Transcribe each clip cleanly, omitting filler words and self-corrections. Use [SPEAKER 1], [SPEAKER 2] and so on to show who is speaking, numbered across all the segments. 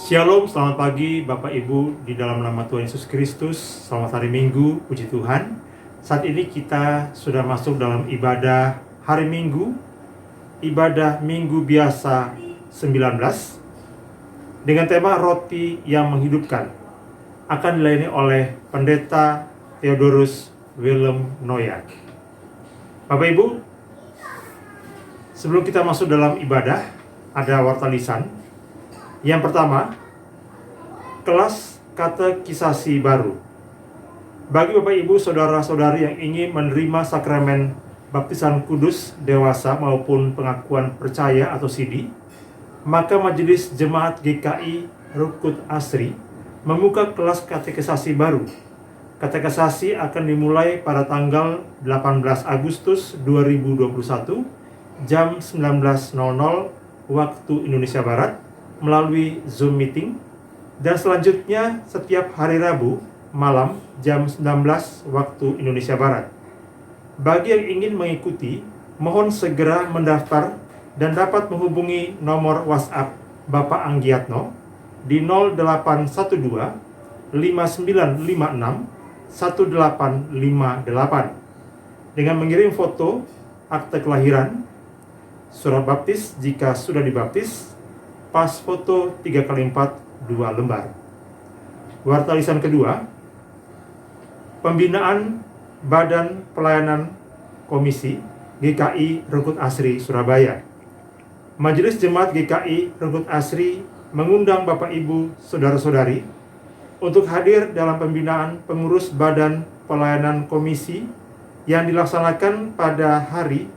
[SPEAKER 1] Shalom, selamat pagi Bapak Ibu di dalam nama Tuhan Yesus Kristus. Selamat hari Minggu, puji Tuhan. Saat ini kita sudah masuk dalam ibadah hari Minggu, ibadah Minggu biasa 19, dengan tema roti yang menghidupkan. Akan dilayani oleh Pendeta Theodorus Willem Noyak. Bapak Ibu, sebelum kita masuk dalam ibadah, ada warta lisan. Yang pertama, kelas katekisasi baru. Bagi Bapak Ibu, saudara-saudari yang ingin menerima sakramen baptisan kudus dewasa maupun pengakuan percaya atau CD, maka Majelis Jemaat GKI Rukut Asri membuka kelas katekisasi baru. Katekisasi akan dimulai pada tanggal 18 Agustus 2021 jam 19.00 waktu Indonesia Barat melalui Zoom meeting, dan selanjutnya setiap hari Rabu malam jam 19 waktu Indonesia Barat. Bagi yang ingin mengikuti, mohon segera mendaftar dan dapat menghubungi nomor WhatsApp Bapak Anggiatno di 0812 5956 1858 dengan mengirim foto, akte kelahiran, surat baptis jika sudah dibaptis, pas foto 3x4 2 lembar. Warta lisan kedua, pembinaan Badan Pelayanan Komisi GKI Rukut Asri Surabaya. Majelis Jemaat GKI Rukut Asri mengundang Bapak Ibu Saudara-saudari untuk hadir dalam pembinaan pengurus Badan Pelayanan Komisi yang dilaksanakan pada hari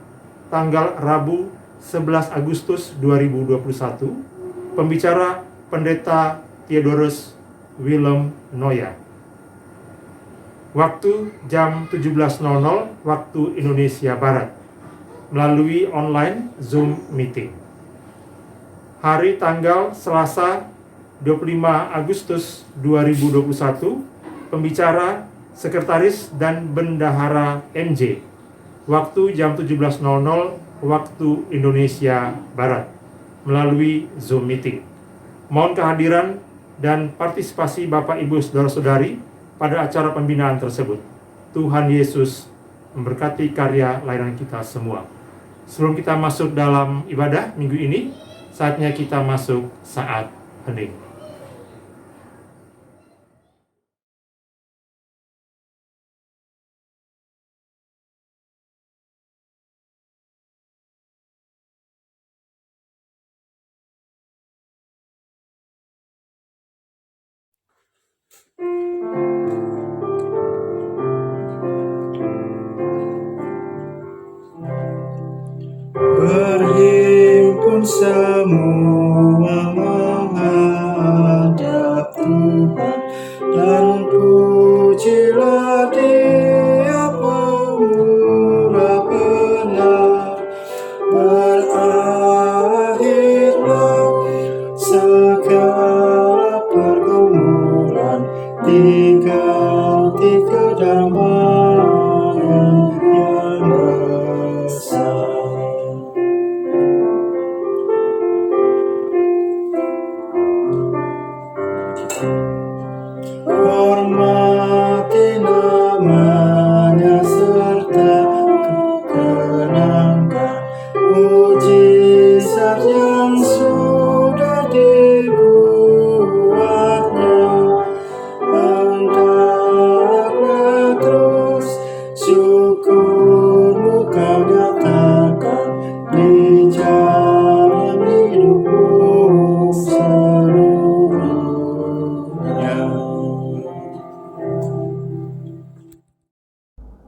[SPEAKER 1] tanggal Rabu 11 Agustus 2021. Pembicara Pendeta Theodorus Willem Noyak. Waktu jam 17.00 waktu Indonesia Barat melalui online Zoom meeting. Hari tanggal Selasa 25 Agustus 2021. Pembicara Sekretaris dan Bendahara MJ. Waktu jam 17.00 waktu Indonesia Barat melalui Zoom meeting. Mohon kehadiran dan partisipasi Bapak Ibu Saudara-saudari pada acara pembinaan tersebut. Tuhan Yesus memberkati karya layanan kita semua. Sebelum kita masuk dalam ibadah minggu ini, saatnya kita masuk saat hening.
[SPEAKER 2] Berhimpun semua menghadap Tuhan, dan pujilah Dia pemurah benar. Berakhirlah segala pergumulan, diganti kedamaian yang besar. Hormati namanya serta kekenangan mujizat yang sudah dibuatnya. Hendaklah terus syukurmu kau nyatakan di jalan hidupmu seluruhnya.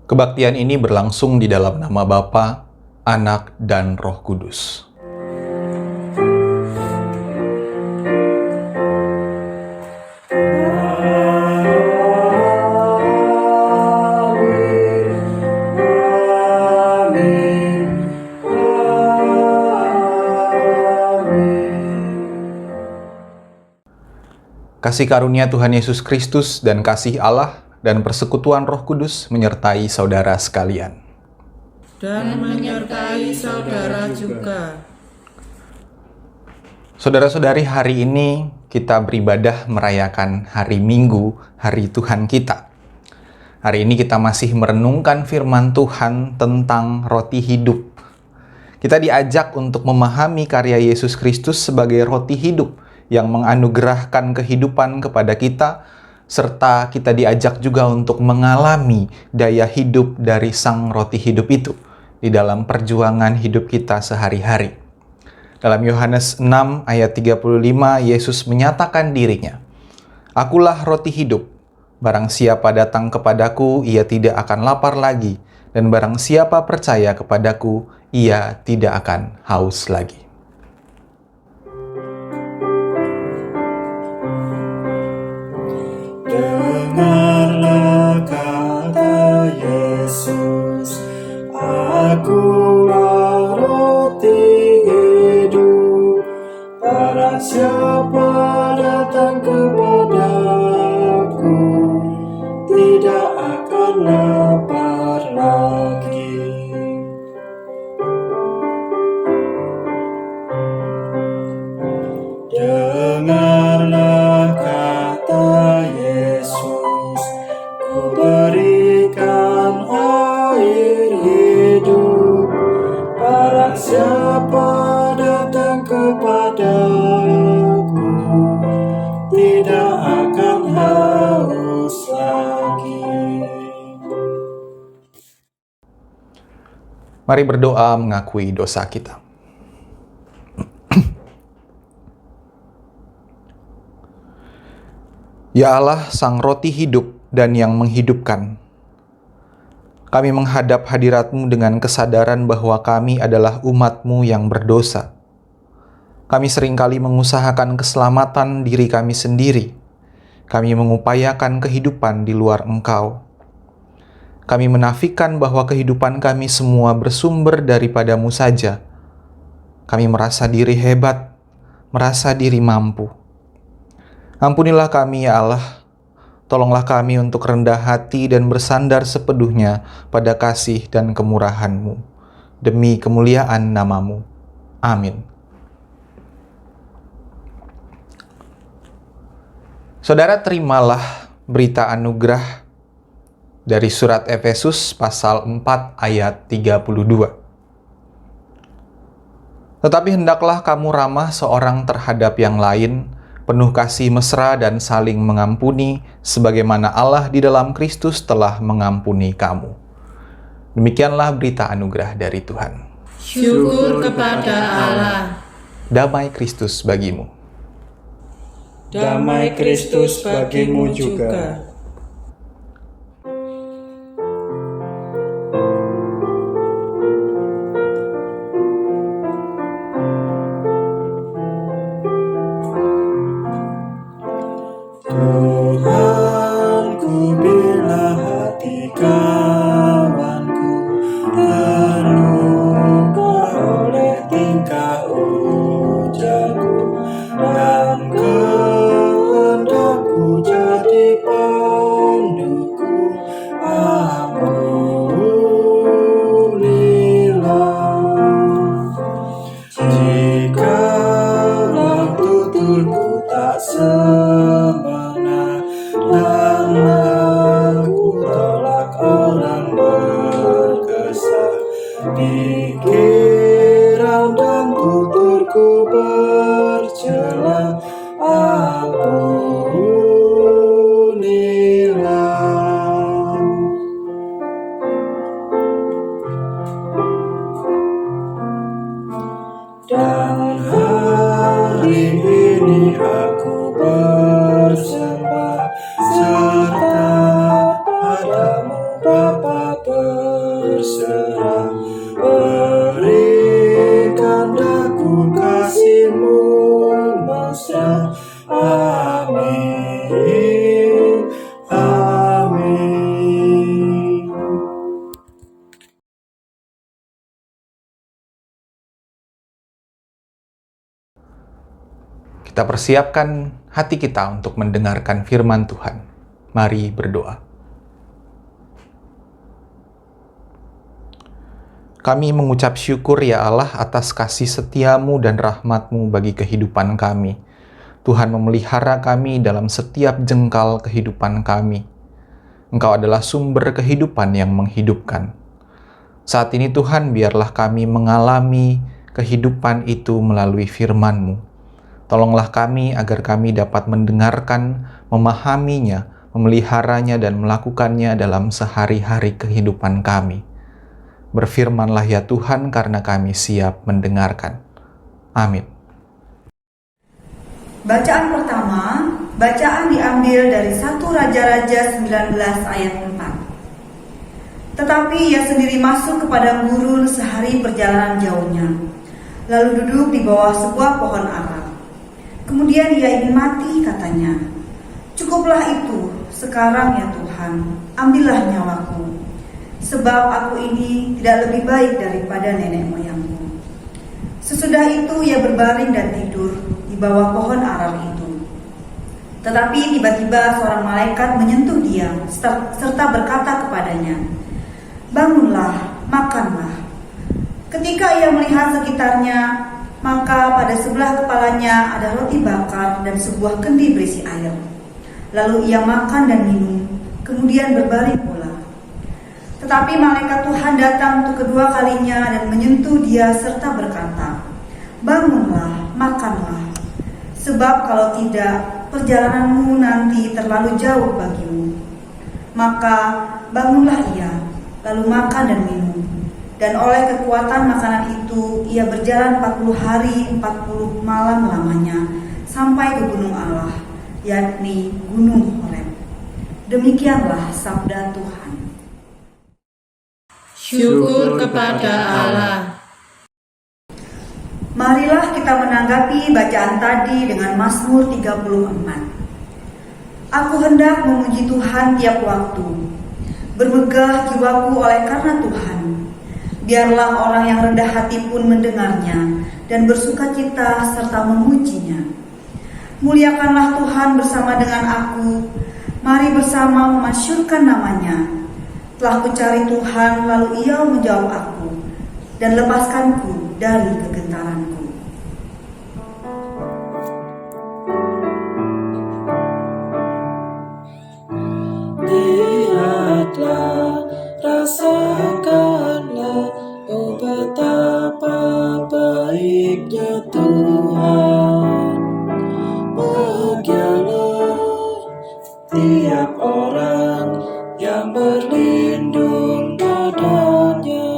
[SPEAKER 3] Kebaktian ini berlangsung di dalam nama Bapa, Anak, dan Roh Kudus. Kasih karunia Tuhan Yesus Kristus dan kasih Allah dan persekutuan Roh Kudus menyertai saudara sekalian.
[SPEAKER 4] Dan menyertai saudara juga.
[SPEAKER 3] Saudara-saudari, hari ini kita beribadah merayakan hari Minggu, hari Tuhan kita. Hari ini kita masih merenungkan firman Tuhan tentang roti hidup. Kita diajak untuk memahami karya Yesus Kristus sebagai roti hidup yang menganugerahkan kehidupan kepada kita, serta kita diajak juga untuk mengalami daya hidup dari sang roti hidup itu di dalam perjuangan hidup kita sehari-hari. Dalam Yohanes 6 ayat 35, Yesus menyatakan dirinya, "Akulah roti hidup. Barang siapa datang kepadaku, ia tidak akan lapar lagi. Dan barang siapa percaya kepadaku, ia tidak akan haus lagi."
[SPEAKER 2] Dengarlah kata Yesus, Akulah roti hidup. Barang siapa datang kepadaku, tidak akan lapar lagi. Dengarlah kata Yesus, Ku berikan air hidup. Barang siapa datang kepadaku, tidak akan haus lagi.
[SPEAKER 3] Mari berdoa mengakui dosa kita. Ya Allah, Sang Roti hidup dan yang menghidupkan, kami menghadap hadirat-Mu dengan kesadaran bahwa kami adalah umat-Mu yang berdosa. Kami seringkali mengusahakan keselamatan diri kami sendiri. Kami mengupayakan kehidupan di luar Engkau. Kami menafikan bahwa kehidupan kami semua bersumber daripada-Mu saja. Kami merasa diri hebat, merasa diri mampu. Ampunilah kami ya Allah, tolonglah kami untuk rendah hati dan bersandar sepenuhnya pada kasih dan kemurahan-Mu, demi kemuliaan nama-Mu. Amin. Saudara, terimalah berita anugerah dari surat Efesus pasal 4 ayat 32. Tetapi hendaklah kamu ramah seorang terhadap yang lain, penuh kasih mesra dan saling mengampuni, sebagaimana Allah di dalam Kristus telah mengampuni kamu. Demikianlah berita anugerah dari Tuhan.
[SPEAKER 4] Syukur kepada Allah.
[SPEAKER 3] Damai Kristus bagimu.
[SPEAKER 2] Damai Kristus bagimu juga. Tuhanku, bila hati kawanku terluka oleh tingkah ujarku, dan kehendakku jadi panduku, ampunilah. Jikalau tuturku tak semena dan aku tolak orang berkesah, pikiran dan tuturku bercela, ampunilah. Dan hari ini aku bersembah serta padamu Bapa berserah, berikan daku kasih-Mu mesra. Amin, amin.
[SPEAKER 3] Kita persiapkan hati kita untuk mendengarkan firman Tuhan. Mari berdoa. Kami mengucap syukur ya Allah atas kasih setia-Mu dan rahmat-Mu bagi kehidupan kami. Tuhan memelihara kami dalam setiap jengkal kehidupan kami. Engkau adalah sumber kehidupan yang menghidupkan. Saat ini Tuhan, biarlah kami mengalami kehidupan itu melalui firman-Mu. Tolonglah kami agar kami dapat mendengarkan, memahaminya, memeliharanya, dan melakukannya dalam sehari-hari kehidupan kami. Berfirmanlah ya Tuhan, karena kami siap mendengarkan. Amin.
[SPEAKER 5] Bacaan pertama, bacaan diambil dari 1 Raja-Raja 19 ayat 4. Tetapi ia sendiri masuk ke padang gurun sehari perjalanan jauhnya, lalu duduk di bawah sebuah pohon ara. Kemudian ia ingin mati, katanya, "Cukuplah itu, sekarang ya Tuhan, ambillah nyawaku, sebab aku ini tidak lebih baik daripada nenek moyangku." Sesudah itu ia berbaring dan tidur di bawah pohon ara itu. Tetapi tiba-tiba seorang malaikat menyentuh dia serta berkata kepadanya, "Bangunlah, makanlah." Ketika ia melihat sekitarnya, maka pada sebelah kepalanya ada roti bakar dan sebuah kendi berisi air. Lalu ia makan dan minum, kemudian berbaring pula. Tetapi malaikat Tuhan datang untuk kedua kalinya dan menyentuh dia serta berkata, "Bangunlah, makanlah, sebab kalau tidak, perjalananmu nanti terlalu jauh bagimu." Maka bangunlah ia, lalu makan dan minum. Dan oleh kekuatan makanan itu, ia berjalan 40 hari 40 malam lamanya, sampai ke gunung Allah, yakni Gunung Horeb. Demikianlah sabda Tuhan.
[SPEAKER 4] Syukur kepada Allah.
[SPEAKER 5] Marilah kita menanggapi bacaan tadi dengan Mazmur 34. Aku hendak memuji Tuhan tiap waktu, bermegah jiwaku oleh karena Tuhan. Biarlah orang yang rendah hati pun mendengarnya dan bersukacita serta memujinya. Muliakanlah Tuhan bersama dengan aku, mari bersama memasyurkan namanya. Telah kucari Tuhan, lalu Ia menjawab aku dan lepaskanku dari kegentaranku.
[SPEAKER 2] Lihatlah, rasakanlah, oh betapa baiknya Tuhan. Bahagialah tiap orang yang berlindung padanya.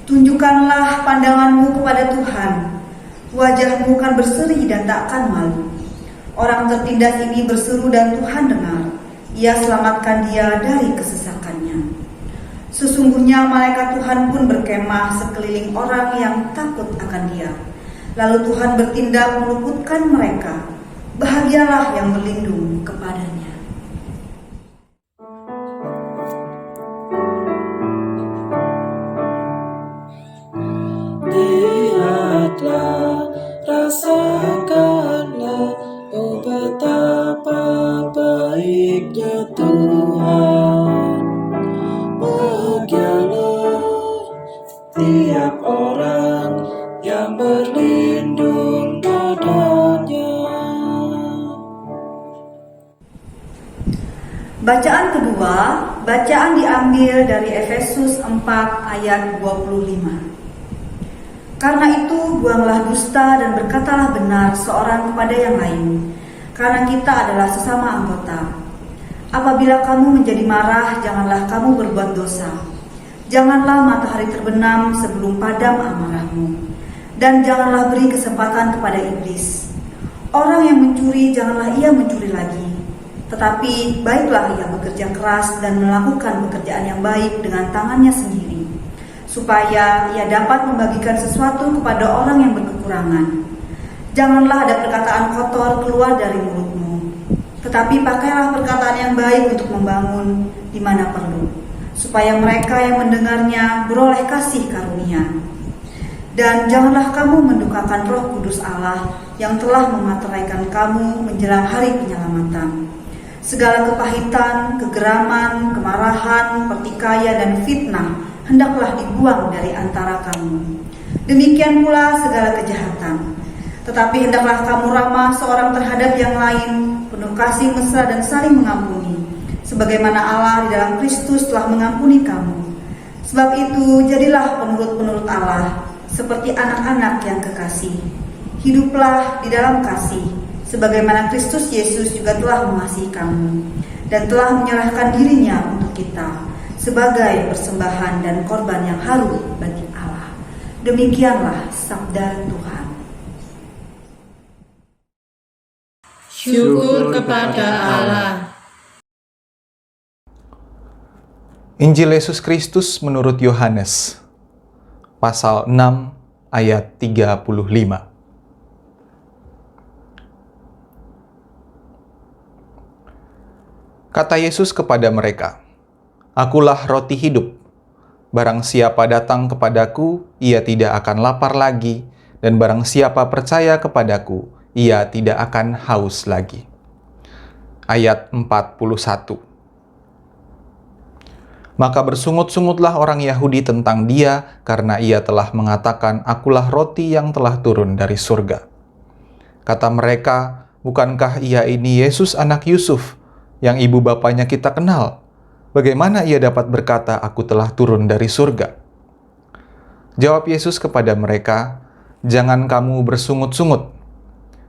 [SPEAKER 5] Tunjukkanlah pandanganmu kepada Tuhan, wajahmu kan berseri dan takkan malu. Orang tertindas ini berseru dan Tuhan dengar, Ia selamatkan dia dari kesesakannya. Sesungguhnya malaikat Tuhan pun berkemah sekeliling orang yang takut akan dia. Lalu Tuhan bertindak meluputkan mereka. Bahagialah yang berlindung kepadanya.
[SPEAKER 2] Lihatlah, rasakanlah, oh betapa baiknya Tuhan. Bahagialah tiap orang yang berlindung padanya.
[SPEAKER 5] Bacaan kedua, bacaan diambil dari Efesus 4 ayat 25. Karena itu buanglah dusta dan berkatalah benar seorang kepada yang lain, karena kita adalah sesama anggota. Apabila kamu menjadi marah, janganlah kamu berbuat dosa. Janganlah matahari terbenam sebelum padam amarahmu, dan janganlah beri kesempatan kepada iblis. Orang yang mencuri, janganlah ia mencuri lagi, tetapi baiklah ia bekerja keras dan melakukan pekerjaan yang baik dengan tangannya sendiri, supaya ia dapat membagikan sesuatu kepada orang yang berkekurangan. Janganlah ada perkataan kotor keluar dari mulutmu, tetapi pakailah perkataan yang baik untuk membangun di mana perlu, supaya mereka yang mendengarnya beroleh kasih karunia. Dan janganlah kamu mendukakan Roh Kudus Allah yang telah memateraikan kamu menjelang hari penyelamatan. Segala kepahitan, kegeraman, kemarahan, pertikaian, dan fitnah hendaklah dibuang dari antara kamu. Demikian pula segala kejahatan. Tetapi hendaklah kamu ramah seorang terhadap yang lain, penuh kasih mesra dan saling mengampuni, sebagaimana Allah di dalam Kristus telah mengampuni kamu. Sebab itu, jadilah penurut-penurut Allah, seperti anak-anak yang kekasih. Hiduplah di dalam kasih, sebagaimana Kristus Yesus juga telah mengasihi kamu, dan telah menyerahkan dirinya untuk kita, sebagai persembahan dan korban yang harum bagi Allah. Demikianlah sabda Tuhan.
[SPEAKER 4] Syukur kepada Allah.
[SPEAKER 3] Injil Yesus Kristus menurut Yohanes, pasal 6 ayat 35. Kata Yesus kepada mereka, "Akulah roti hidup. Barang siapa datang kepadaku, ia tidak akan lapar lagi, dan barang siapa percaya kepadaku, ia tidak akan haus lagi." Ayat 41. Maka bersungut-sungutlah orang Yahudi tentang dia, karena ia telah mengatakan, "Akulah roti yang telah turun dari surga." Kata mereka, "Bukankah ia ini Yesus anak Yusuf, yang ibu bapanya kita kenal? Bagaimana ia dapat berkata, 'Aku telah turun dari surga'?" Jawab Yesus kepada mereka, "Jangan kamu bersungut-sungut.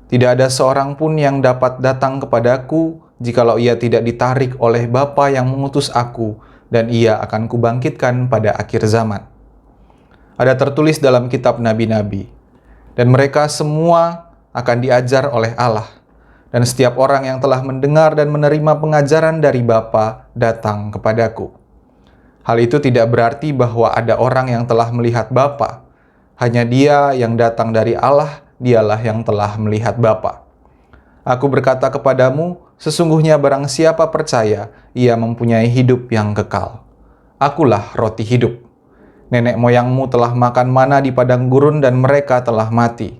[SPEAKER 3] Tidak ada seorang pun yang dapat datang kepadaku, jikalau ia tidak ditarik oleh Bapa yang mengutus aku, dan ia akan kubangkitkan pada akhir zaman." Ada tertulis dalam kitab nabi-nabi, dan mereka semua akan diajar oleh Allah, dan setiap orang yang telah mendengar dan menerima pengajaran dari Bapa datang kepadaku. Hal itu tidak berarti bahwa ada orang yang telah melihat Bapa. Hanya Dia yang datang dari Allah, Dialah yang telah melihat Bapa. Aku berkata kepadamu, sesungguhnya barang siapa percaya, ia mempunyai hidup yang kekal. Akulah roti hidup. Nenek moyangmu telah makan mana di padang gurun dan mereka telah mati.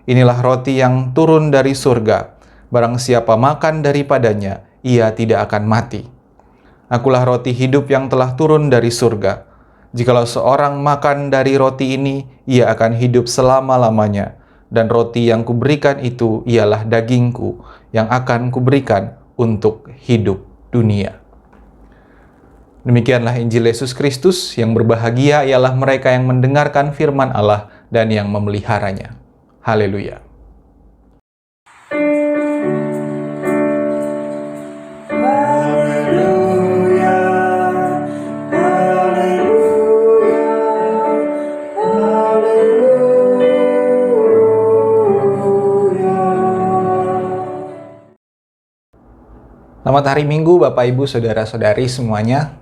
[SPEAKER 3] Inilah roti yang turun dari surga. Barang siapa makan daripadanya, ia tidak akan mati. Akulah roti hidup yang telah turun dari surga. Jikalau seorang makan dari roti ini, ia akan hidup selama-lamanya. Dan roti yang kuberikan itu ialah dagingku, yang akan kuberikan untuk hidup dunia. Demikianlah Injil Yesus Kristus. Yang berbahagia ialah mereka yang mendengarkan firman Allah dan yang memeliharanya. Haleluya. Selamat hari Minggu Bapak Ibu Saudara-saudari semuanya.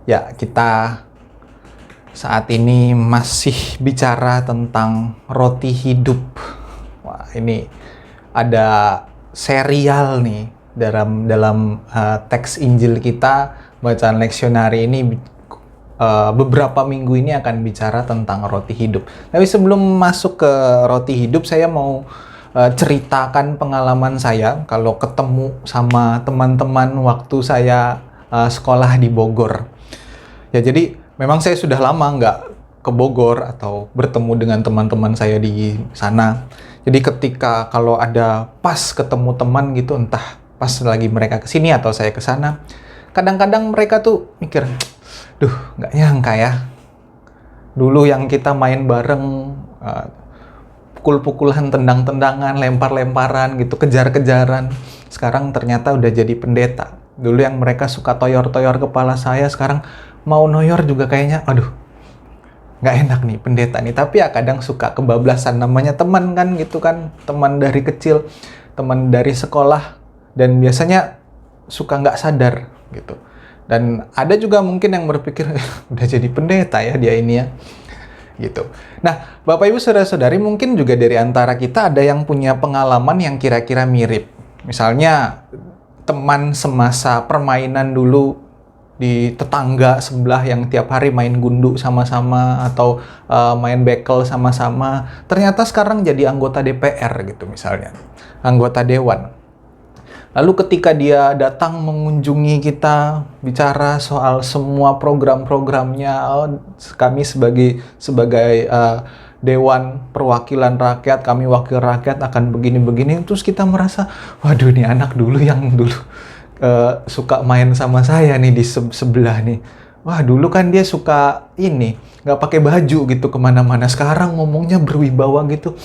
[SPEAKER 3] Ya, kita saat ini masih bicara tentang roti hidup. Wah, ini ada serial nih dalam teks Injil kita, bacaan leksionari ini beberapa minggu ini akan bicara tentang roti hidup. Tapi sebelum masuk ke roti hidup, saya mau ceritakan pengalaman saya kalau ketemu sama teman-teman waktu saya sekolah di Bogor. Ya, jadi memang saya sudah lama nggak ke Bogor atau bertemu dengan teman-teman saya di sana. Jadi ketika kalau ada pas ketemu teman gitu, entah pas lagi mereka kesini atau saya ke sana, kadang-kadang mereka tuh mikir, "Duh, nggak nyangka ya. Dulu yang kita main bareng, pukul-pukulan, tendang-tendangan, lempar-lemparan gitu, kejar-kejaran. Sekarang ternyata udah jadi pendeta. Dulu yang mereka suka toyor-toyor kepala saya, sekarang mau noyor juga kayaknya, aduh, nggak enak nih pendeta nih." Tapi ya kadang suka kebablasan, namanya teman kan gitu kan, teman dari kecil, teman dari sekolah, dan biasanya suka nggak sadar gitu. Dan ada juga mungkin yang berpikir, udah jadi pendeta ya dia ini ya. Gitu. Nah, Bapak Ibu Saudara-saudari, mungkin juga dari antara kita ada yang punya pengalaman yang kira-kira mirip. Misalnya teman semasa permainan dulu di tetangga sebelah yang tiap hari main gundu sama-sama atau main bekel sama-sama, ternyata sekarang jadi anggota DPR gitu misalnya, anggota dewan. Lalu ketika dia datang mengunjungi kita, bicara soal semua program-programnya, kami sebagai Dewan Perwakilan Rakyat, kami wakil rakyat akan begini-begini, terus kita merasa, waduh ini anak dulu yang dulu suka main sama saya nih di sebelah nih. Wah dulu kan dia suka ini, nggak pakai baju gitu kemana-mana. Sekarang ngomongnya berwibawa gitu.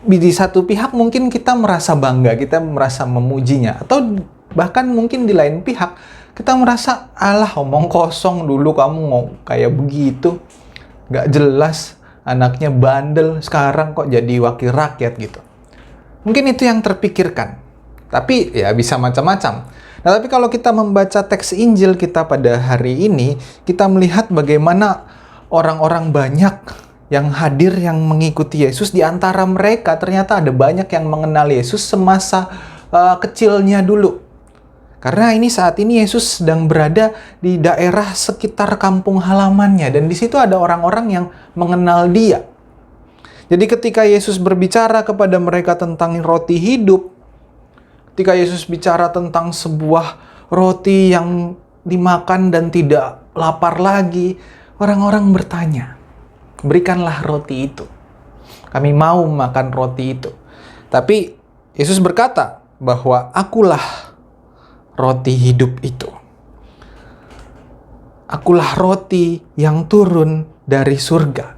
[SPEAKER 3] Di satu pihak mungkin kita merasa bangga, kita merasa memujinya. Atau bahkan mungkin di lain pihak, kita merasa, alah omong kosong dulu kamu mau kayak begitu. Nggak jelas, anaknya bandel, sekarang kok jadi wakil rakyat gitu. Mungkin itu yang terpikirkan. Tapi ya bisa macam-macam. Nah, tapi kalau kita membaca teks Injil kita pada hari ini, kita melihat bagaimana orang-orang banyak yang hadir, yang mengikuti Yesus. Di antara mereka ternyata ada banyak yang mengenal Yesus semasa kecilnya dulu. Karena saat ini Yesus sedang berada di daerah sekitar kampung halamannya. Dan di situ ada orang-orang yang mengenal dia. Jadi ketika Yesus berbicara kepada mereka tentang roti hidup, ketika Yesus bicara tentang sebuah roti yang dimakan dan tidak lapar lagi, orang-orang bertanya, berikanlah roti itu. Kami mau makan roti itu. Tapi Yesus berkata bahwa akulah roti hidup itu. Akulah roti yang turun dari surga.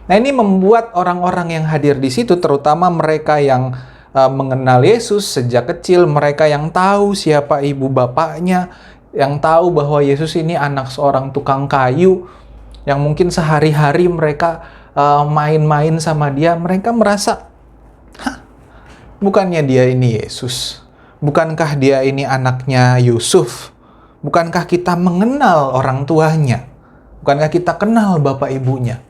[SPEAKER 3] Nah ini membuat orang-orang yang hadir di situ, terutama mereka yang mengenal Yesus sejak kecil, mereka yang tahu siapa ibu bapaknya, yang tahu bahwa Yesus ini anak seorang tukang kayu, yang mungkin sehari-hari mereka main-main sama dia, mereka merasa, bukannya dia ini Yesus? Bukankah dia ini anaknya Yusuf? Bukankah kita mengenal orang tuanya? Bukankah kita kenal bapak ibunya?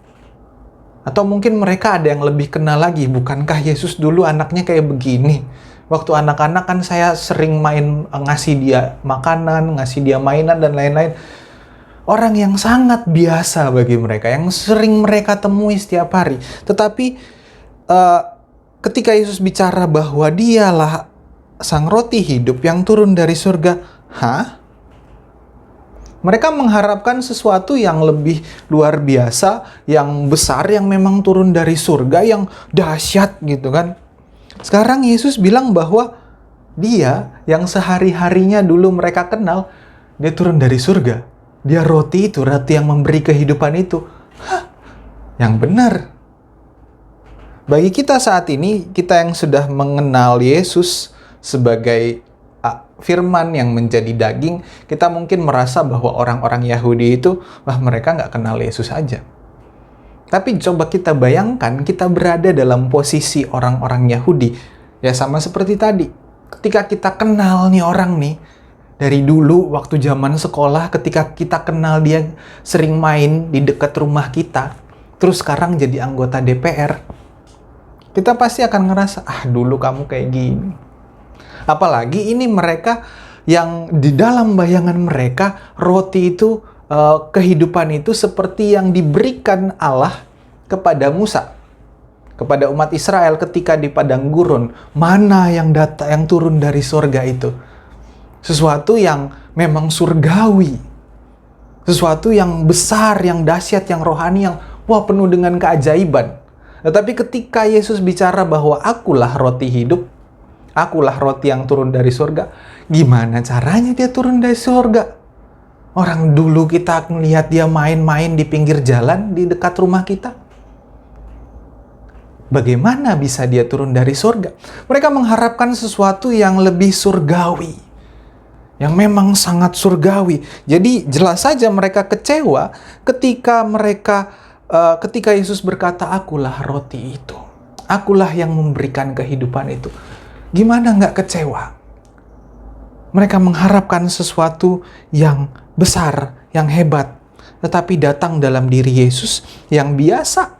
[SPEAKER 3] Atau mungkin mereka ada yang lebih kenal lagi, bukankah Yesus dulu anaknya kayak begini? Waktu anak-anak kan saya sering main, ngasih dia makanan, ngasih dia mainan dan lain-lain. Orang yang sangat biasa bagi mereka, yang sering mereka temui setiap hari. Tetapi ketika Yesus bicara bahwa dialah sang roti hidup yang turun dari surga, mereka mengharapkan sesuatu yang lebih luar biasa, yang besar, yang memang turun dari surga, yang dahsyat gitu kan. Sekarang Yesus bilang bahwa dia yang sehari-harinya dulu mereka kenal, dia turun dari surga. Dia roti itu, roti yang memberi kehidupan itu. Yang benar. Bagi kita saat ini, kita yang sudah mengenal Yesus sebagai firman yang menjadi daging, kita mungkin merasa bahwa orang-orang Yahudi itu, mereka nggak kenal Yesus aja. Tapi coba kita bayangkan, kita berada dalam posisi orang-orang Yahudi. Ya sama seperti tadi. Ketika kita kenal nih orang nih, dari dulu waktu zaman sekolah, ketika kita kenal dia sering main di dekat rumah kita, terus sekarang jadi anggota DPR, kita pasti akan ngerasa, dulu kamu kayak gini. Apalagi ini mereka yang di dalam bayangan mereka, roti itu, kehidupan itu seperti yang diberikan Allah kepada Musa, kepada umat Israel ketika di padang gurun. Mana yang turun dari surga itu? Sesuatu yang memang surgawi. Sesuatu yang besar, yang dahsyat, yang rohani, yang penuh dengan keajaiban. Tetapi ketika Yesus bicara bahwa akulah roti hidup, akulah roti yang turun dari surga, gimana caranya dia turun dari surga? Orang dulu kita melihat dia main-main di pinggir jalan di dekat rumah kita. Bagaimana bisa dia turun dari surga? Mereka mengharapkan sesuatu yang lebih surgawi, yang memang sangat surgawi. Jadi jelas saja mereka kecewa ketika Yesus berkata, akulah roti itu. Akulah yang memberikan kehidupan itu. Gimana nggak kecewa? Mereka mengharapkan sesuatu yang besar, yang hebat. Tetapi datang dalam diri Yesus yang biasa,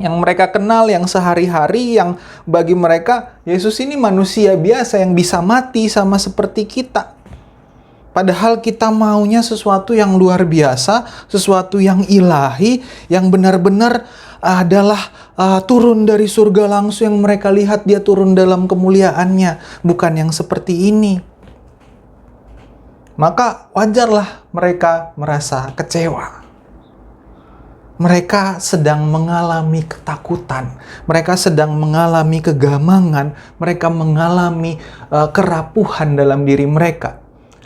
[SPEAKER 3] yang mereka kenal, yang sehari-hari, yang bagi mereka, Yesus ini manusia biasa yang bisa mati sama seperti kita. Padahal kita maunya sesuatu yang luar biasa, sesuatu yang ilahi, yang benar-benar adalah turun dari surga langsung yang mereka lihat dia turun dalam kemuliaannya, bukan yang seperti ini. Maka wajarlah mereka merasa kecewa. Mereka sedang mengalami ketakutan, mereka sedang mengalami kegamangan, mereka mengalami kerapuhan dalam diri mereka.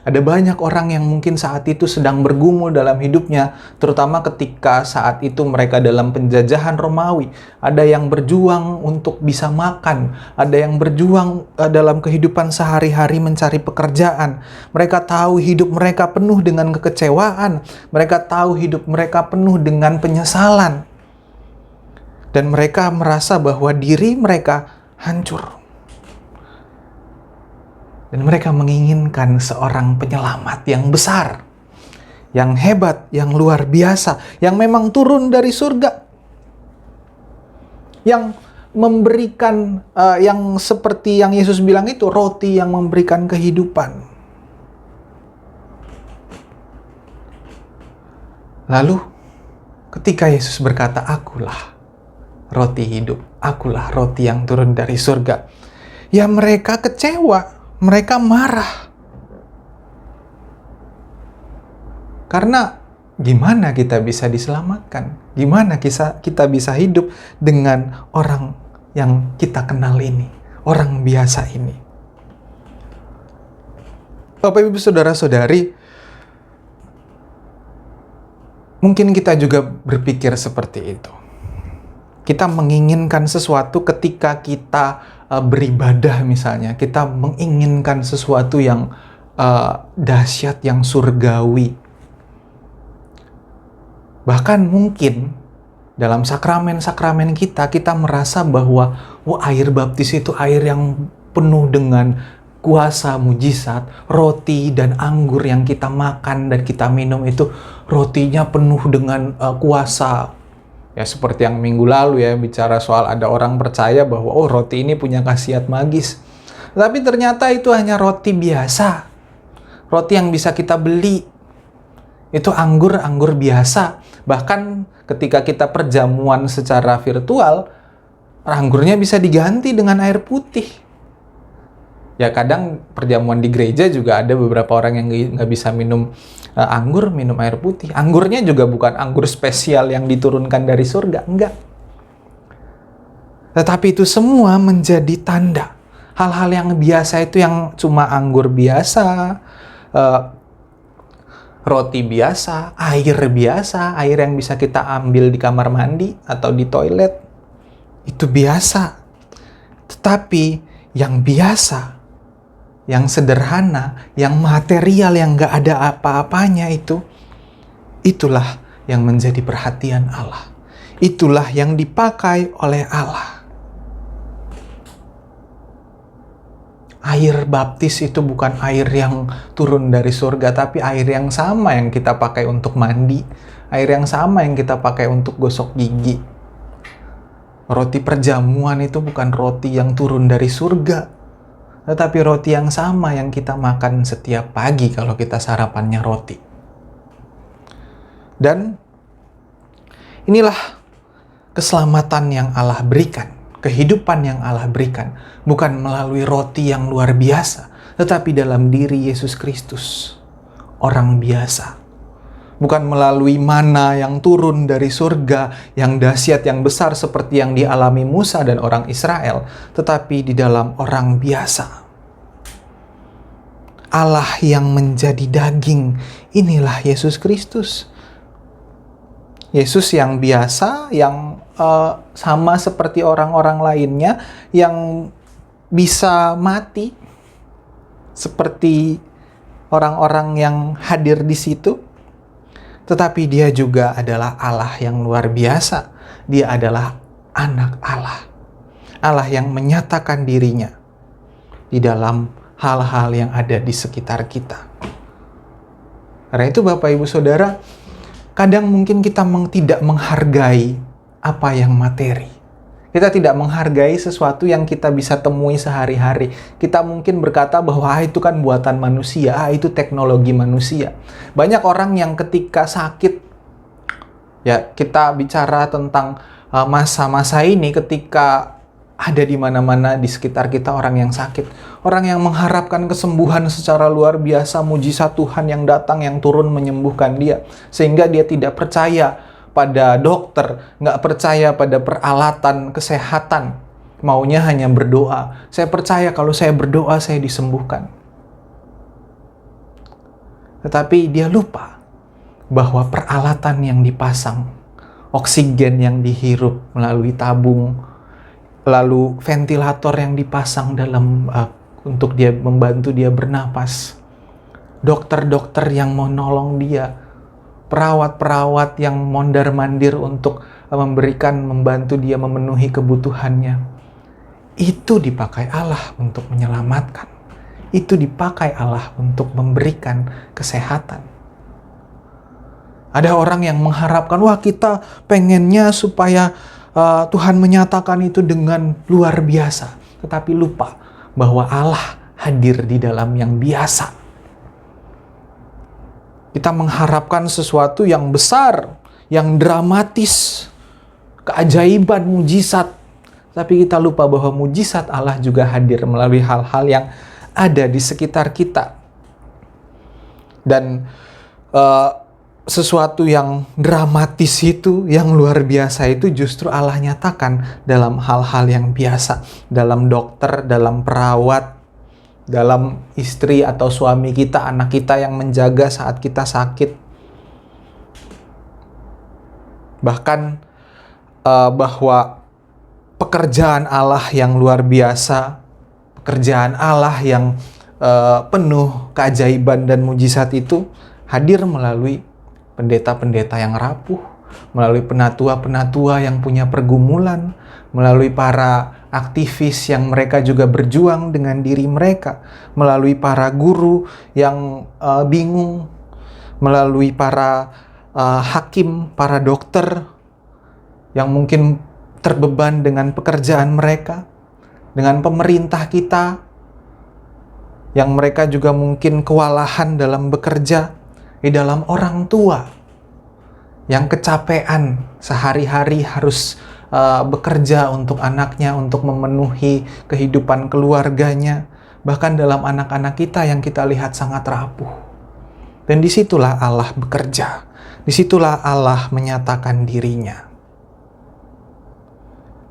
[SPEAKER 3] Ada banyak orang yang mungkin saat itu sedang bergumul dalam hidupnya, terutama ketika saat itu mereka dalam penjajahan Romawi. Ada yang berjuang untuk bisa makan, ada yang berjuang dalam kehidupan sehari-hari mencari pekerjaan. Mereka tahu hidup mereka penuh dengan kekecewaan, mereka tahu hidup mereka penuh dengan penyesalan. Dan mereka merasa bahwa diri mereka hancur. Dan mereka menginginkan seorang penyelamat yang besar, yang hebat, yang luar biasa, yang memang turun dari surga, yang memberikan, yang seperti yang Yesus bilang itu, roti yang memberikan kehidupan. Lalu, ketika Yesus berkata, "Akulah roti hidup, akulah roti yang turun dari surga," ya mereka kecewa. Mereka marah. Karena gimana kita bisa diselamatkan? Gimana kita bisa hidup dengan orang yang kita kenal ini? Orang biasa ini. Bapak, Ibu, Saudara-saudari, mungkin kita juga berpikir seperti itu. Kita menginginkan sesuatu ketika kita beribadah misalnya, kita menginginkan sesuatu yang dahsyat, yang surgawi. Bahkan mungkin dalam sakramen-sakramen kita merasa bahwa air baptis itu air yang penuh dengan kuasa mujizat. Roti dan anggur yang kita makan dan kita minum itu rotinya penuh dengan kuasa. Ya seperti yang minggu lalu ya, bicara soal ada orang percaya bahwa roti ini punya khasiat magis. Tapi ternyata itu hanya roti biasa. Roti yang bisa kita beli. Itu anggur biasa. Bahkan ketika kita perjamuan secara virtual, anggurnya bisa diganti dengan air putih. Ya kadang perjamuan di gereja juga ada beberapa orang yang nggak bisa minum anggur, minum air putih. Anggurnya juga bukan anggur spesial yang diturunkan dari surga, enggak. Tetapi itu semua menjadi tanda. Hal-hal yang biasa itu yang cuma anggur biasa, roti biasa, air yang bisa kita ambil di kamar mandi atau di toilet, itu biasa. Tetapi yang biasa, yang sederhana, yang material, yang gak ada apa-apanya itulah yang menjadi perhatian Allah. Itulah yang dipakai oleh Allah. Air baptis itu bukan air yang turun dari surga, tapi air yang sama yang kita pakai untuk mandi. Air yang sama yang kita pakai untuk gosok gigi. Roti perjamuan itu bukan roti yang turun dari surga, tetapi roti yang sama yang kita makan setiap pagi kalau kita sarapannya roti. Dan inilah keselamatan yang Allah berikan, kehidupan yang Allah berikan, bukan melalui roti yang luar biasa, tetapi dalam diri Yesus Kristus, orang biasa. Bukan melalui mana yang turun dari surga, yang dahsyat, yang besar seperti yang dialami Musa dan orang Israel, tetapi di dalam orang biasa. Allah yang menjadi daging, inilah Yesus Kristus. Yesus yang biasa, yang sama seperti orang-orang lainnya, yang bisa mati seperti orang-orang yang hadir di situ. Tetapi dia juga adalah Allah yang luar biasa. Dia adalah anak Allah. Allah yang menyatakan dirinya di dalam hal-hal yang ada di sekitar kita. Karena itu Bapak Ibu Saudara, kadang mungkin kita tidak menghargai apa yang materi. Kita tidak menghargai sesuatu yang kita bisa temui sehari-hari. Kita mungkin berkata bahwa itu kan buatan manusia, itu teknologi manusia. Banyak orang yang ketika sakit, ya kita bicara tentang masa-masa ini ketika ada di mana-mana di sekitar kita orang yang sakit, orang yang mengharapkan kesembuhan secara luar biasa, mujizat Tuhan yang datang, yang turun menyembuhkan dia, sehingga dia tidak percaya pada dokter, nggak percaya pada peralatan kesehatan, maunya hanya berdoa. Saya percaya kalau saya berdoa saya disembuhkan. Tetapi dia lupa bahwa peralatan yang dipasang, oksigen yang dihirup melalui tabung, lalu ventilator yang dipasang dalam untuk dia membantu dia bernapas, dokter-dokter yang menolong dia, perawat-perawat yang mondar-mandir untuk membantu dia memenuhi kebutuhannya, itu dipakai Allah untuk menyelamatkan. Itu dipakai Allah untuk memberikan kesehatan. Ada orang yang mengharapkan, wah kita pengennya supaya Tuhan menyatakan itu dengan luar biasa. Tetapi lupa bahwa Allah hadir di dalam yang biasa. Kita mengharapkan sesuatu yang besar, yang dramatis, keajaiban, mujizat. Tapi kita lupa bahwa mujizat Allah juga hadir melalui hal-hal yang ada di sekitar kita. Dan sesuatu yang dramatis itu, yang luar biasa itu justru Allah nyatakan dalam hal-hal yang biasa. Dalam dokter, dalam perawat, dalam istri atau suami kita, anak kita yang menjaga saat kita sakit. Bahkan bahwa pekerjaan Allah yang luar biasa, pekerjaan Allah yang penuh keajaiban dan mujizat itu hadir melalui pendeta-pendeta yang rapuh, melalui penatua-penatua yang punya pergumulan, melalui para aktivis yang mereka juga berjuang dengan diri mereka, melalui para guru yang bingung, melalui para hakim, para dokter yang mungkin terbeban dengan pekerjaan mereka, dengan pemerintah kita yang mereka juga mungkin kewalahan dalam bekerja, di dalam orang tua yang kecapean sehari-hari harus bekerja untuk anaknya, untuk memenuhi kehidupan keluarganya, bahkan dalam anak-anak kita yang kita lihat sangat rapuh. Dan disitulah Allah bekerja, disitulah Allah menyatakan dirinya.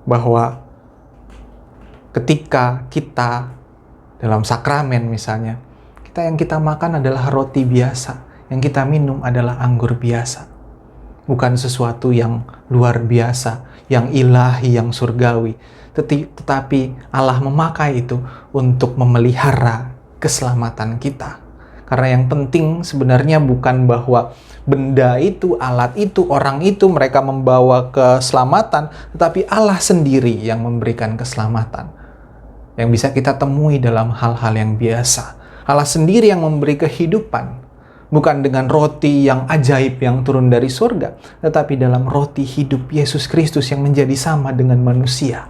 [SPEAKER 3] Bahwa ketika kita dalam sakramen misalnya, yang kita makan adalah roti biasa, yang kita minum adalah anggur biasa. Bukan sesuatu yang luar biasa, yang ilahi, yang surgawi. Tetapi Allah memakai itu untuk memelihara keselamatan kita. Karena yang penting sebenarnya bukan bahwa benda itu, alat itu, orang itu mereka membawa keselamatan, tetapi Allah sendiri yang memberikan keselamatan. Yang bisa kita temui dalam hal-hal yang biasa. Allah sendiri yang memberi kehidupan. Bukan dengan roti yang ajaib yang turun dari surga, tetapi dalam roti hidup Yesus Kristus yang menjadi sama dengan manusia.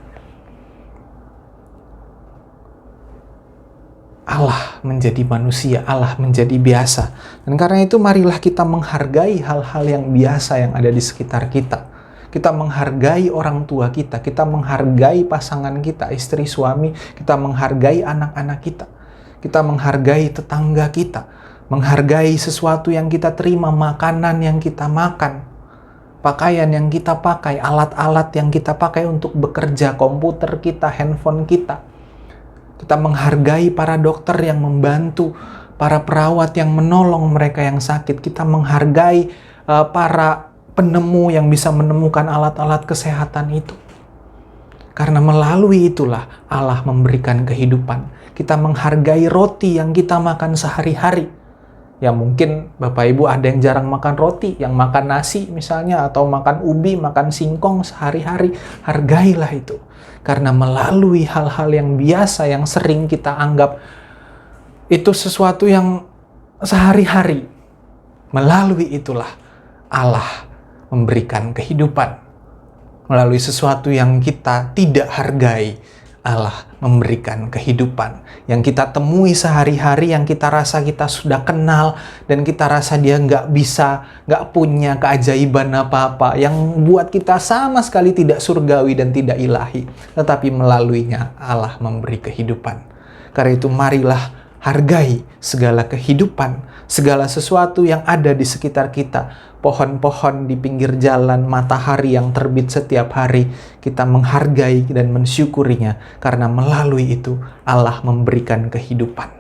[SPEAKER 3] Allah menjadi manusia, Allah menjadi biasa. Dan karena itu marilah kita menghargai hal-hal yang biasa yang ada di sekitar kita. Kita menghargai orang tua kita menghargai pasangan kita, istri, suami, kita menghargai anak-anak kita. Kita menghargai tetangga kita, menghargai sesuatu yang kita terima, makanan yang kita makan, pakaian yang kita pakai, alat-alat yang kita pakai untuk bekerja, komputer kita, handphone kita. Kita menghargai para dokter yang membantu, para perawat yang menolong mereka yang sakit. Kita menghargai para penemu yang bisa menemukan alat-alat kesehatan itu. Karena melalui itulah Allah memberikan kehidupan. Kita menghargai roti yang kita makan sehari-hari. Ya mungkin Bapak Ibu ada yang jarang makan roti, yang makan nasi misalnya, atau makan ubi, makan singkong sehari-hari. Hargailah itu. Karena melalui hal-hal yang biasa, yang sering kita anggap itu sesuatu yang sehari-hari. Melalui itulah Allah memberikan kehidupan. Melalui sesuatu yang kita tidak hargai, Allah memberikan kehidupan yang kita temui sehari-hari, yang kita rasa kita sudah kenal, dan kita rasa dia nggak punya keajaiban apa-apa, yang buat kita sama sekali tidak surgawi dan tidak ilahi. Tetapi melaluinya Allah memberi kehidupan. Karena itu marilah hargai segala kehidupan, segala sesuatu yang ada di sekitar kita. Pohon-pohon di pinggir jalan, matahari yang terbit setiap hari, kita menghargai dan mensyukurinya karena melalui itu Allah memberikan kehidupan.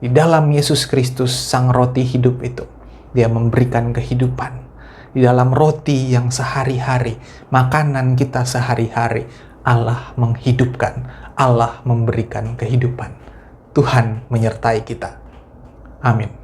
[SPEAKER 3] Di dalam Yesus Kristus, Sang Roti hidup itu, Dia memberikan kehidupan. Di dalam roti yang sehari-hari, makanan kita sehari-hari, Allah menghidupkan, Allah memberikan kehidupan. Tuhan menyertai kita. Amin.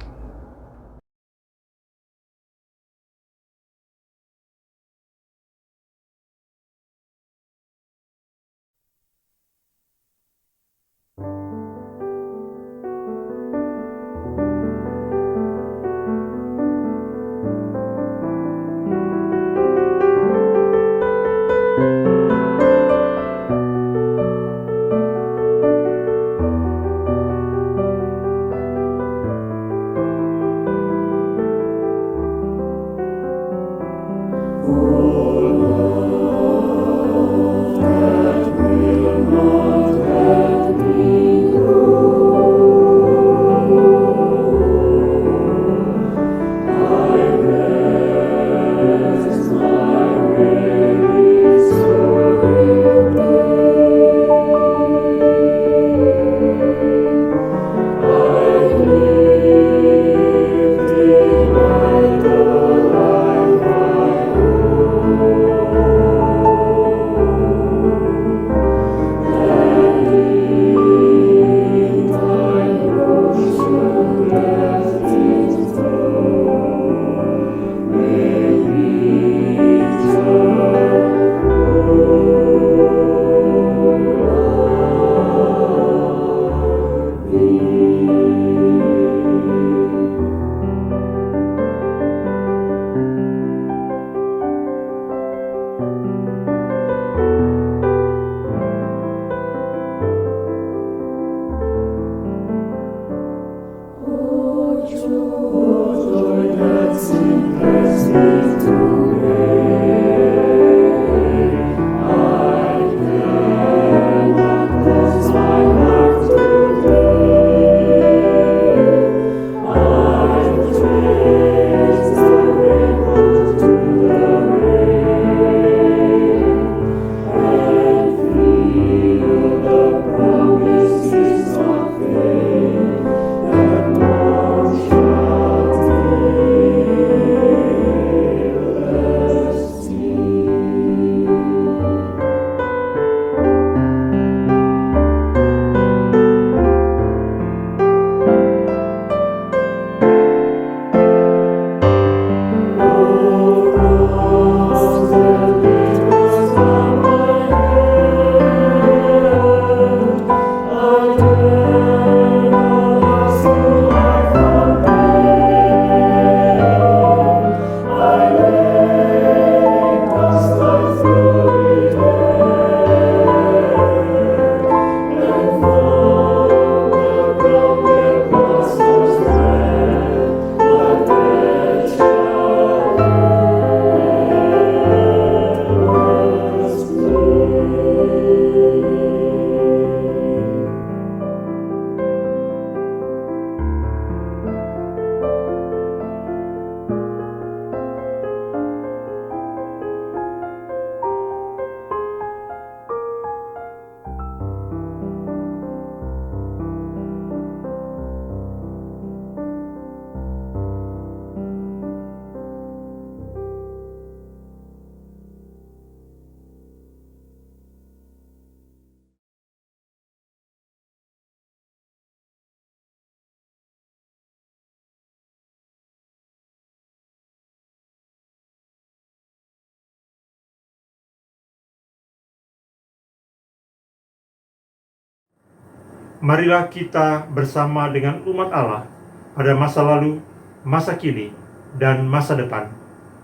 [SPEAKER 1] Marilah kita bersama dengan umat Allah pada masa lalu, masa kini, dan masa depan,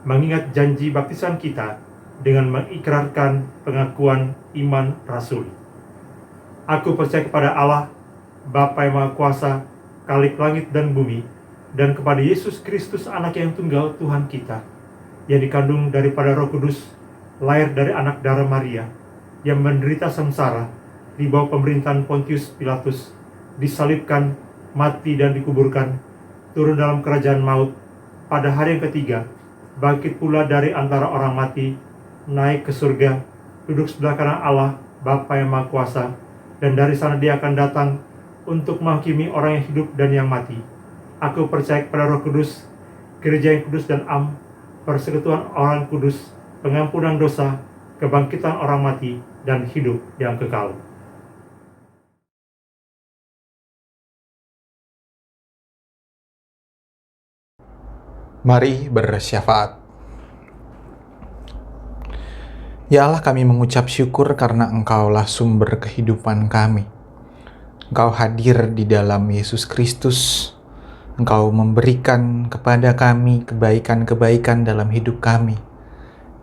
[SPEAKER 1] mengingat janji baptisan kita dengan mengikrarkan pengakuan iman rasuli. Aku percaya kepada Allah, Bapa yang Maha Kuasa, Khalik langit dan bumi, dan kepada Yesus Kristus, Anak yang tunggal Tuhan kita, yang dikandung daripada Roh Kudus, lahir dari anak darah Maria, yang menderita sengsara di bawah pemerintahan Pontius Pilatus, disalibkan, mati dan dikuburkan, turun dalam kerajaan maut, pada hari yang ketiga, bangkit pula dari antara orang mati, naik ke surga, duduk sebelah kanan Allah, Bapa yang Maha Kuasa, dan dari sana Dia akan datang untuk menghakimi orang yang hidup dan yang mati. Aku percaya kepada Roh Kudus, gereja yang kudus dan am, persekutuan orang kudus, pengampunan dosa, kebangkitan orang mati, dan hidup yang kekal.
[SPEAKER 3] Mari bersyafaat. Ya Allah, kami mengucap syukur karena Engkaulah sumber kehidupan kami. Engkau hadir di dalam Yesus Kristus. Engkau memberikan kepada kami kebaikan-kebaikan dalam hidup kami.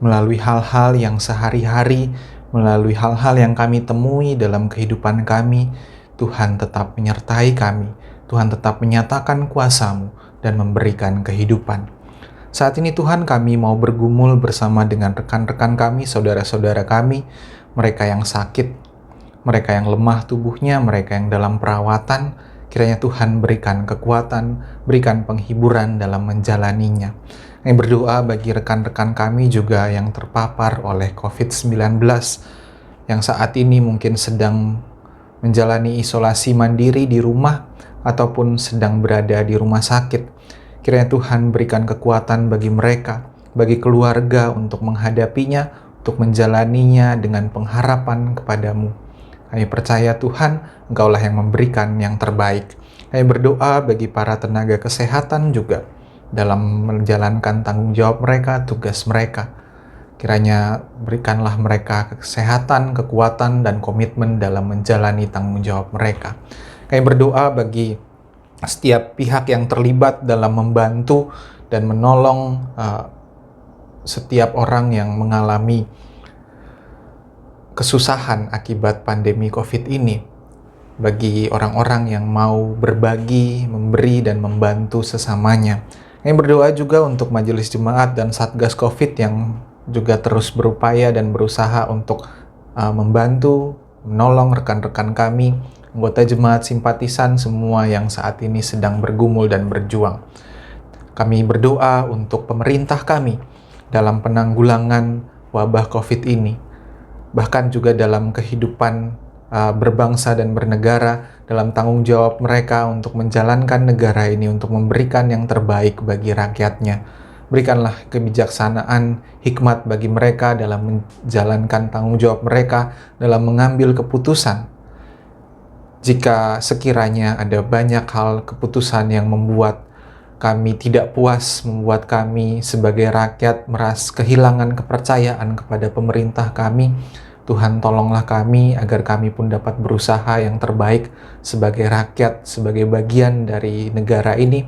[SPEAKER 3] Melalui hal-hal yang sehari-hari, melalui hal-hal yang kami temui dalam kehidupan kami, Tuhan tetap menyertai kami. Tuhan tetap menyatakan kuasa-Mu dan memberikan kehidupan. Saat ini Tuhan, kami mau bergumul bersama dengan rekan-rekan kami, saudara-saudara kami, mereka yang sakit, mereka yang lemah tubuhnya, mereka yang dalam perawatan. Kiranya Tuhan berikan kekuatan, berikan penghiburan dalam menjalaninya. Kami berdoa bagi rekan-rekan kami juga yang terpapar oleh COVID-19, yang saat ini mungkin sedang menjalani isolasi mandiri di rumah, ataupun sedang berada di rumah sakit. Kiranya Tuhan berikan kekuatan bagi mereka, bagi keluarga untuk menghadapinya, untuk menjalaninya dengan pengharapan kepadamu. Kami percaya Tuhan, Engkaulah yang memberikan yang terbaik. Kami berdoa bagi para tenaga kesehatan juga dalam menjalankan tanggung jawab mereka, tugas mereka. Kiranya berikanlah mereka kesehatan, kekuatan, dan komitmen dalam menjalani tanggung jawab mereka. Kami berdoa bagi setiap pihak yang terlibat dalam membantu dan menolong setiap orang yang mengalami kesusahan akibat pandemi COVID ini. Bagi orang-orang yang mau berbagi, memberi, dan membantu sesamanya. Kami berdoa juga untuk Majelis Jemaat dan Satgas COVID yang juga terus berupaya dan berusaha untuk membantu, menolong rekan-rekan kami, anggota jemaat, simpatisan, semua yang saat ini sedang bergumul dan berjuang. Kami berdoa untuk pemerintah kami dalam penanggulangan wabah COVID ini, bahkan juga dalam kehidupan berbangsa dan bernegara, dalam tanggung jawab mereka untuk menjalankan negara ini, untuk memberikan yang terbaik bagi rakyatnya. Berikanlah kebijaksanaan, hikmat bagi mereka dalam menjalankan tanggung jawab mereka, dalam mengambil keputusan. Jika sekiranya ada banyak hal keputusan yang membuat kami tidak puas, membuat kami sebagai rakyat merasa kehilangan kepercayaan kepada pemerintah kami, Tuhan tolonglah kami agar kami pun dapat berusaha yang terbaik sebagai rakyat, sebagai bagian dari negara ini,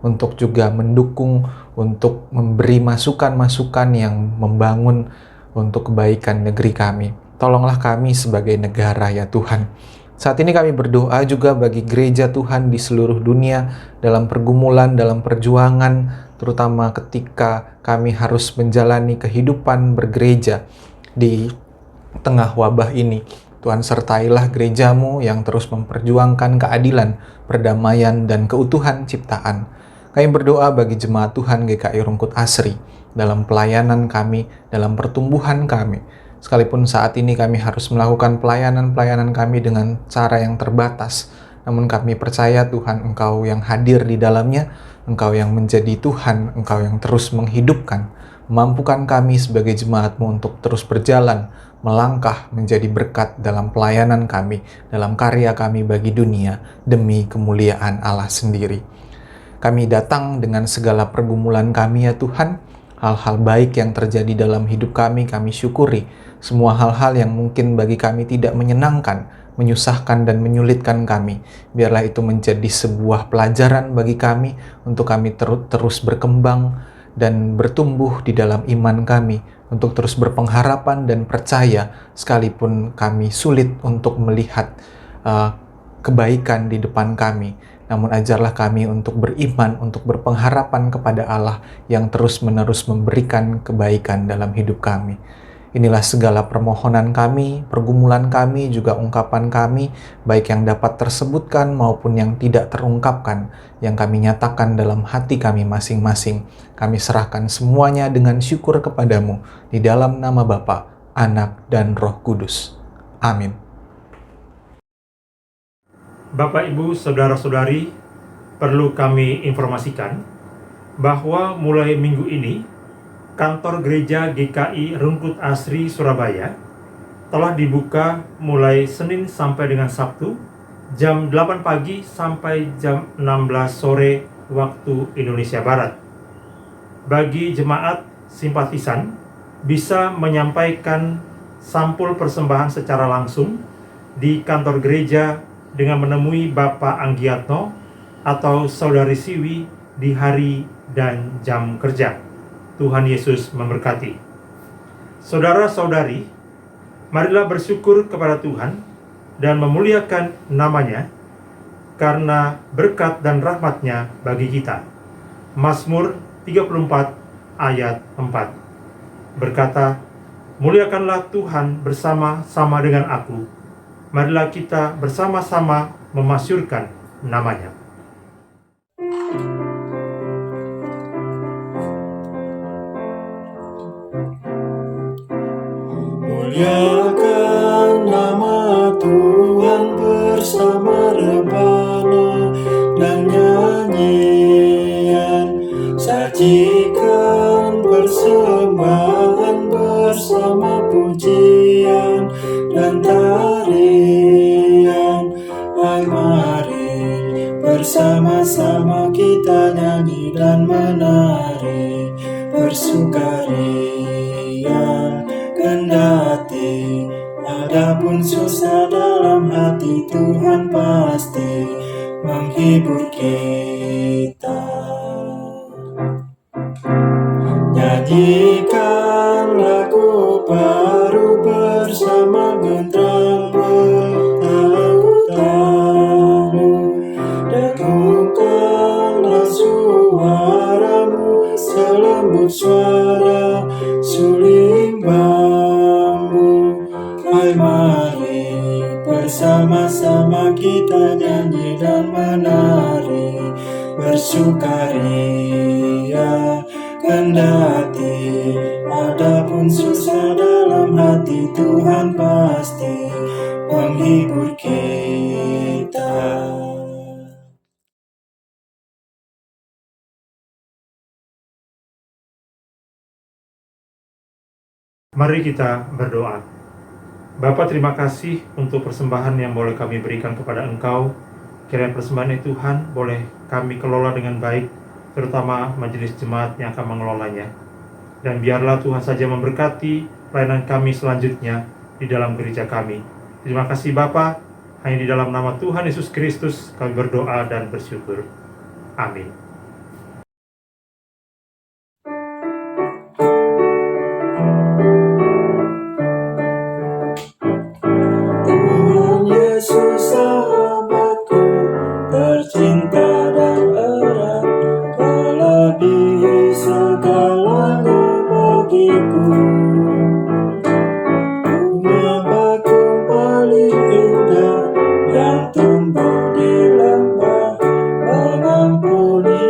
[SPEAKER 3] untuk juga mendukung, untuk memberi masukan-masukan yang membangun untuk kebaikan negeri kami. Tolonglah kami sebagai negara ya Tuhan. Saat ini kami berdoa juga bagi gereja Tuhan di seluruh dunia dalam pergumulan, dalam perjuangan, terutama ketika kami harus menjalani kehidupan bergereja di tengah wabah ini. Tuhan sertailah gerejamu yang terus memperjuangkan keadilan, perdamaian, dan keutuhan ciptaan. Kami berdoa bagi jemaat Tuhan GKI Rungkut Asri dalam pelayanan kami, dalam pertumbuhan kami. Sekalipun saat ini kami harus melakukan pelayanan-pelayanan kami dengan cara yang terbatas, namun kami percaya Tuhan, Engkau yang hadir di dalamnya, Engkau yang menjadi Tuhan, Engkau yang terus menghidupkan, memampukan kami sebagai jemaat-Mu untuk terus berjalan, melangkah menjadi berkat dalam pelayanan kami, dalam karya kami bagi dunia, demi kemuliaan Allah sendiri. Kami datang dengan segala pergumulan kami ya Tuhan, hal-hal baik yang terjadi dalam hidup kami syukuri. Semua hal-hal yang mungkin bagi kami tidak menyenangkan, menyusahkan dan menyulitkan kami, biarlah itu menjadi sebuah pelajaran bagi kami untuk kami terus berkembang dan bertumbuh di dalam iman kami, untuk terus berpengharapan dan percaya sekalipun kami sulit untuk melihat kebaikan di depan kami. Namun ajarlah kami untuk beriman, untuk berpengharapan kepada Allah yang terus-menerus memberikan kebaikan dalam hidup kami. Inilah segala permohonan kami, pergumulan kami, juga ungkapan kami, baik yang dapat tersebutkan maupun yang tidak terungkapkan, yang kami nyatakan dalam hati kami masing-masing. Kami serahkan semuanya dengan syukur kepadamu, di dalam nama Bapa, Anak, dan Roh Kudus. Amin.
[SPEAKER 1] Bapak, Ibu, Saudara-saudari, perlu kami informasikan bahwa mulai minggu ini, kantor gereja GKI Rungkut Asri Surabaya telah dibuka mulai Senin sampai dengan Sabtu, jam 8 pagi sampai jam 16 sore waktu Indonesia Barat. Bagi jemaat simpatisan, bisa menyampaikan sampul persembahan secara langsung di kantor gereja dengan menemui Bapak Anggiatno atau Saudari Siwi di hari dan jam kerja. Tuhan Yesus memberkati. Saudara-saudari, marilah bersyukur kepada Tuhan dan memuliakan namanya karena berkat dan rahmat-Nya bagi kita. Mazmur 34 ayat 4 berkata, "Muliakanlah Tuhan bersama-sama dengan aku. Marilah kita bersama-sama memasyurkan namanya."
[SPEAKER 2] Muliakan nama Tuhan bersama rebana dan nyanyian, sajikan persembahan bersama pujian dan tarian. Hai, mari bersama-sama kita nyanyi dan menari, bersukaria. Kendati adapun susah dalam hati, Tuhan pasti menghibur kita. Nyanyikan lagu baru bersama gentrang bertalu, dengungkanlah suaramu selembut suara suling bambu. Hai, mari bersama-sama kita nyanyi dan menari, bersukaria. Kendati adapun susah dalam hati, Tuhan pasti menghibur kita.
[SPEAKER 1] Mari kita berdoa. Bapa, terima kasih untuk persembahan yang boleh kami berikan kepada Engkau. Kiranya persembahan itu, Tuhan, boleh kami kelola dengan baik, terutama majelis jemaat yang akan mengelolanya. Dan biarlah Tuhan saja memberkati pelayanan kami selanjutnya di dalam gereja kami. Terima kasih Bapa, hanya di dalam nama Tuhan Yesus Kristus kami berdoa dan bersyukur. Amin.
[SPEAKER 2] Tuhan Yesus sahabatku, tercinta dan erat, melebihi segalanya bagiku. Bunga bakung paling indah yang tumbuh di lembah, mengampuni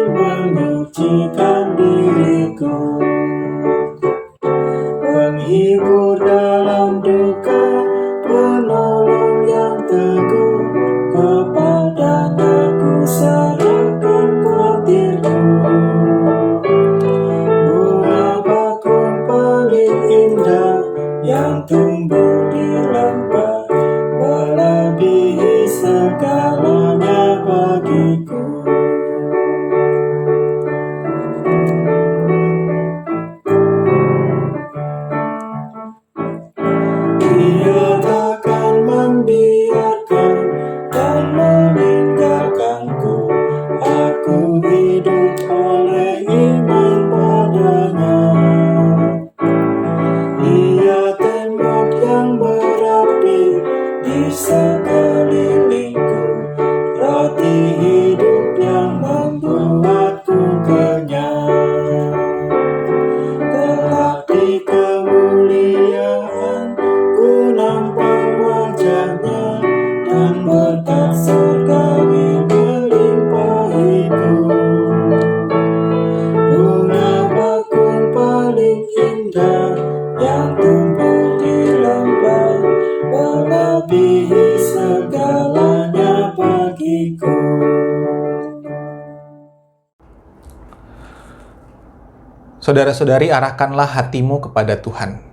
[SPEAKER 3] Saudara-saudari, arahkanlah hatimu kepada Tuhan.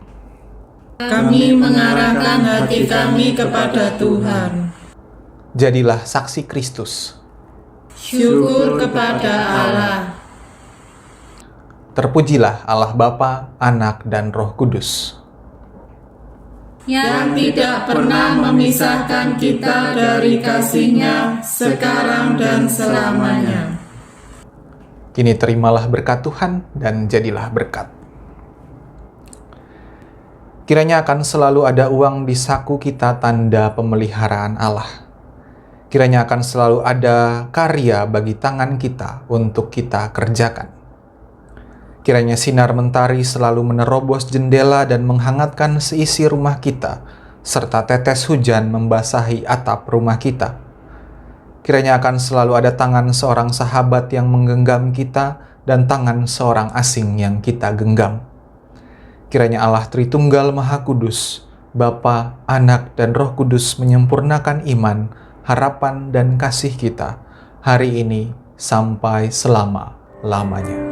[SPEAKER 4] Kami mengarahkan hati kami kepada Tuhan.
[SPEAKER 3] Jadilah saksi Kristus.
[SPEAKER 4] Syukur kepada Allah.
[SPEAKER 3] Terpujilah Allah Bapa, Anak, dan Roh Kudus.
[SPEAKER 4] Yang tidak pernah memisahkan kita dari kasih-Nya sekarang dan selamanya.
[SPEAKER 3] Kini terimalah berkat Tuhan dan jadilah berkat. Kiranya akan selalu ada uang di saku kita, tanda pemeliharaan Allah. Kiranya akan selalu ada karya bagi tangan kita untuk kita kerjakan. Kiranya sinar mentari selalu menerobos jendela dan menghangatkan seisi rumah kita, serta tetes hujan membasahi atap rumah kita. Kiranya akan selalu ada tangan seorang sahabat yang menggenggam kita dan tangan seorang asing yang kita genggam. Kiranya Allah Tritunggal Maha Kudus, Bapa, Anak, dan Roh Kudus menyempurnakan iman, harapan, dan kasih kita hari ini sampai selama-lamanya.